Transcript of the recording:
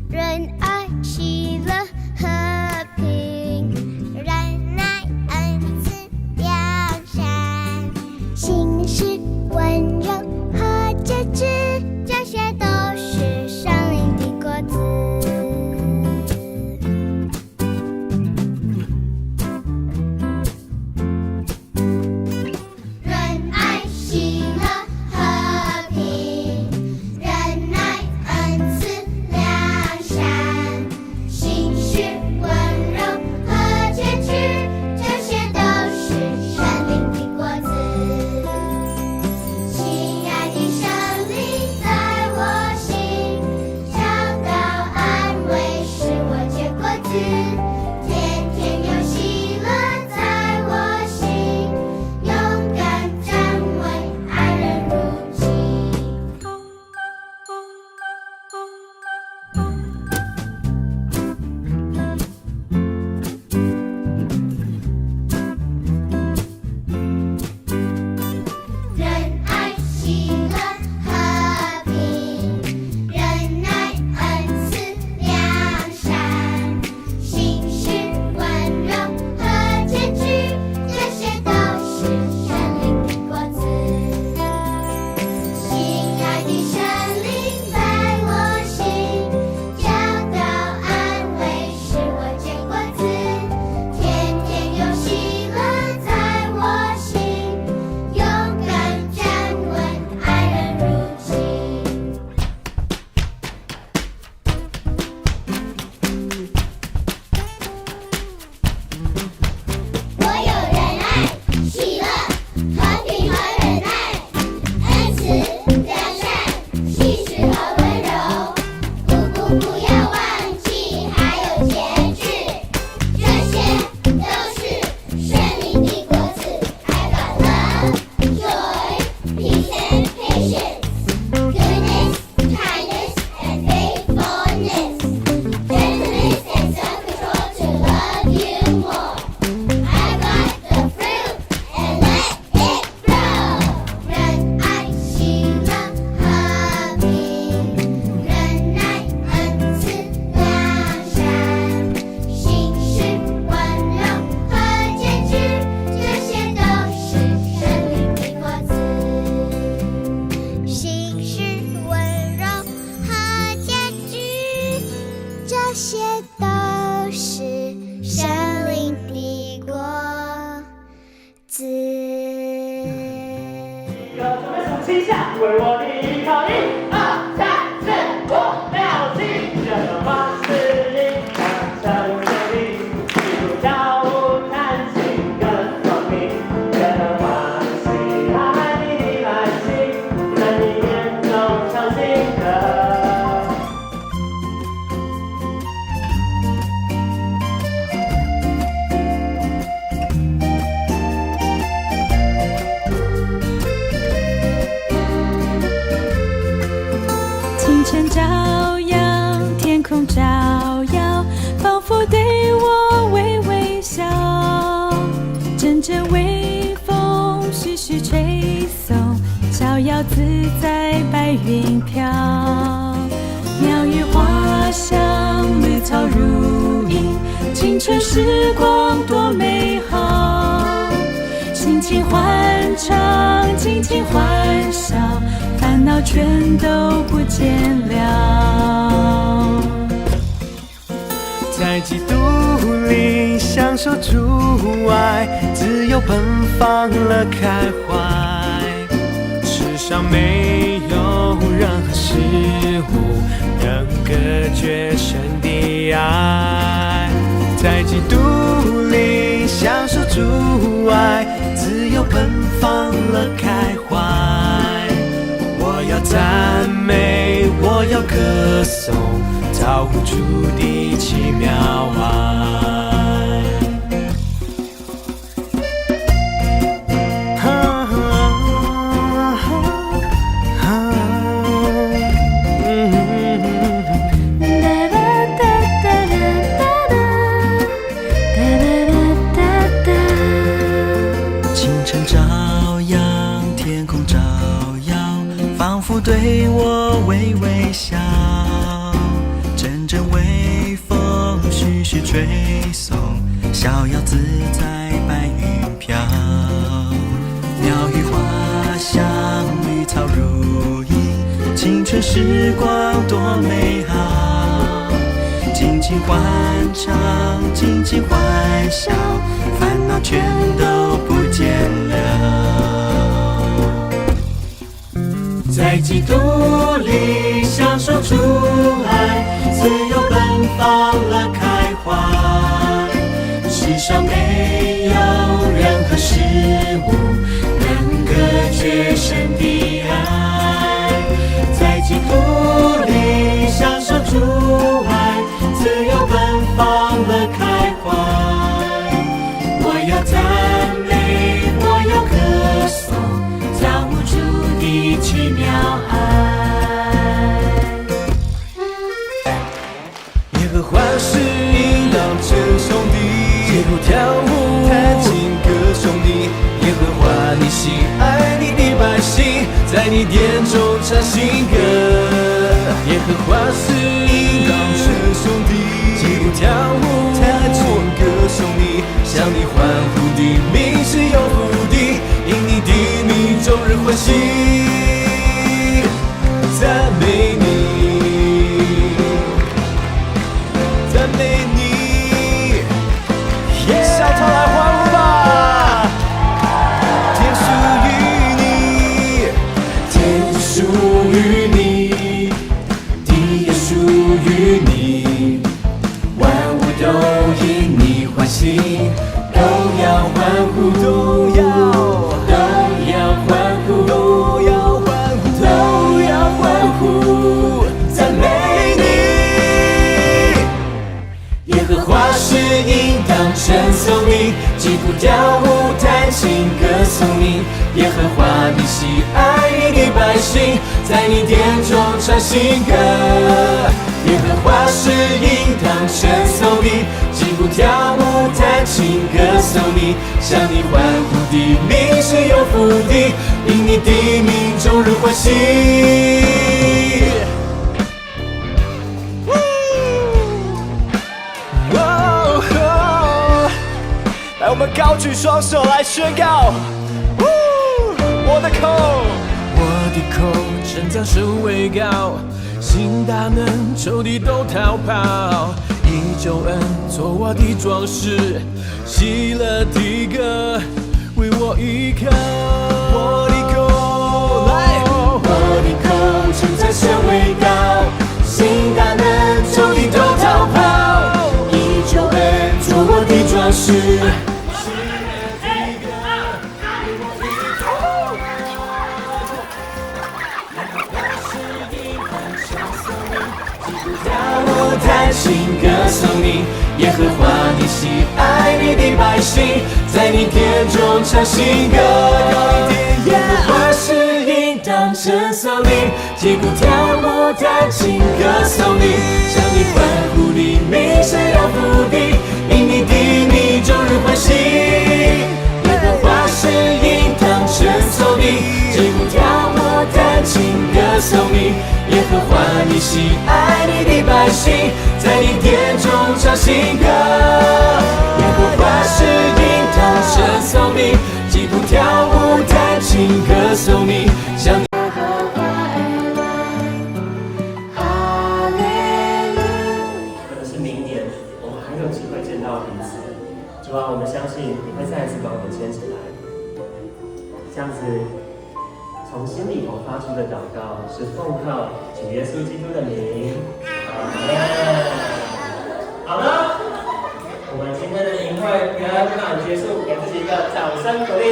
仁爱、喜乐、和平，忍耐、恩慈、良善，信实、温柔和节制，这些都是圣灵的果子。仁爱、喜乐、和平，忍耐、恩慈、良善，信实、温柔和节制，这些都是圣灵的果子。亲爱的圣灵在我心，教导安慰使我结果子，天天有喜乐在我心，勇敢站稳，爱人如己。仁爱、喜乐、和平，忍耐、恩慈、良善，信实、温柔和节制，这些都是圣灵的果子。亲爱的圣灵在我心，教导安慰使我结果子，天天有喜乐在我心，勇敢站稳，爱人如己。我有仁爱、喜乐、和平和忍耐，恩慈、良善、信实和温柔。不要忘记，还有节制，这些都是圣灵的果子。I got love, joy, peace and patience, goodness, kindness and faithfulness, gentleness and self-control to love you more. I got the fruit and let it grow. 仁爱、喜乐、和平，忍耐、恩慈、良善，信实、温柔和节制，这些都是圣灵的果子。信实、温柔和节制，这些都是圣灵的果子。准备数七下，为我的依靠，1、2、3、4、5、6、7，这个万事灵，让成胜利，基督教无弹性更光明，这个万事爱你的来信，在你眼中唱新歌。清晨照耀，天空照耀，仿佛对我微微笑。阵阵微风徐徐吹送，逍遥自在白云飘。鸟语花香，绿草如茵，青春时光多美好。尽情欢唱，尽情欢笑，烦恼全都不见了。在基督里享受主爱，自由奔放了开怀。世上没有任何事物能隔绝神的爱。在基督里享受主爱，自由奔放了开怀。我要赞美，我要歌颂，造物主的奇妙爱。吹送，逍遥自在白云飘。鸟语花香，绿草如茵，青春时光多美好。尽情欢唱，尽情欢笑，烦恼全都不见了。在基督里享受主爱，自由奔放了开怀。世上没有任何事物能隔绝神的爱。在基督里享受主爱，自由奔放了开怀。我要赞美，我要歌颂，造物主的奇妙爱。耶和华是应当称颂的，街头跳舞弹琴歌颂你。耶和华你喜爱你的百姓，在你殿中唱新歌。耶和华是应当称颂的，街头跳舞弹琴歌颂你。向你欢呼的民是有福的，因你的名终日欢喜。赞美你，赞美你，小偷来欢呼吧！天属于你，天属于你，地也属于你，万物都因你欢喜，都要欢呼，都要欢呼，都要欢呼，都要欢呼，赞美你。耶和华是应当称颂你，击鼓跳舞弹琴歌颂你。耶和华你喜爱你的百姓，在你殿中唱新歌。耶和华是应当称颂你，击鼓跳舞弹琴歌颂你。向你欢呼的民是有福的，因你的名终日欢喜。来，我们高举双手来宣告。我的口称赞神为高，行大能，仇敌都逃跑。以救恩做我的装饰，喜乐的歌为我依靠。我的口称赞神为高，行大能，仇敌都逃跑。以救恩做我的装饰。弹琴歌颂你，耶和华你喜爱你的百姓，在你殿中唱新歌。耶和华是应当称颂你，击鼓跳舞弹琴歌颂你。向你欢呼的民是有福的，因你的名终日欢喜。耶和华是应当称颂你，击鼓跳舞弹琴歌颂你。耶和华你喜爱你的百姓，在你殿中唱新歌。耶和华是应当称颂你，击鼓跳舞弹琴歌颂你。向耶和华而来，哈利路亚。可能是明年，我们还有机会见到彼此。主啊，我们相信你会再一次把我们牵起来，这样子从心里头发出的祷告是奉靠主耶稣基督的名，阿门。好了，我们今天的营会圆满结束，给自己一个掌声鼓励。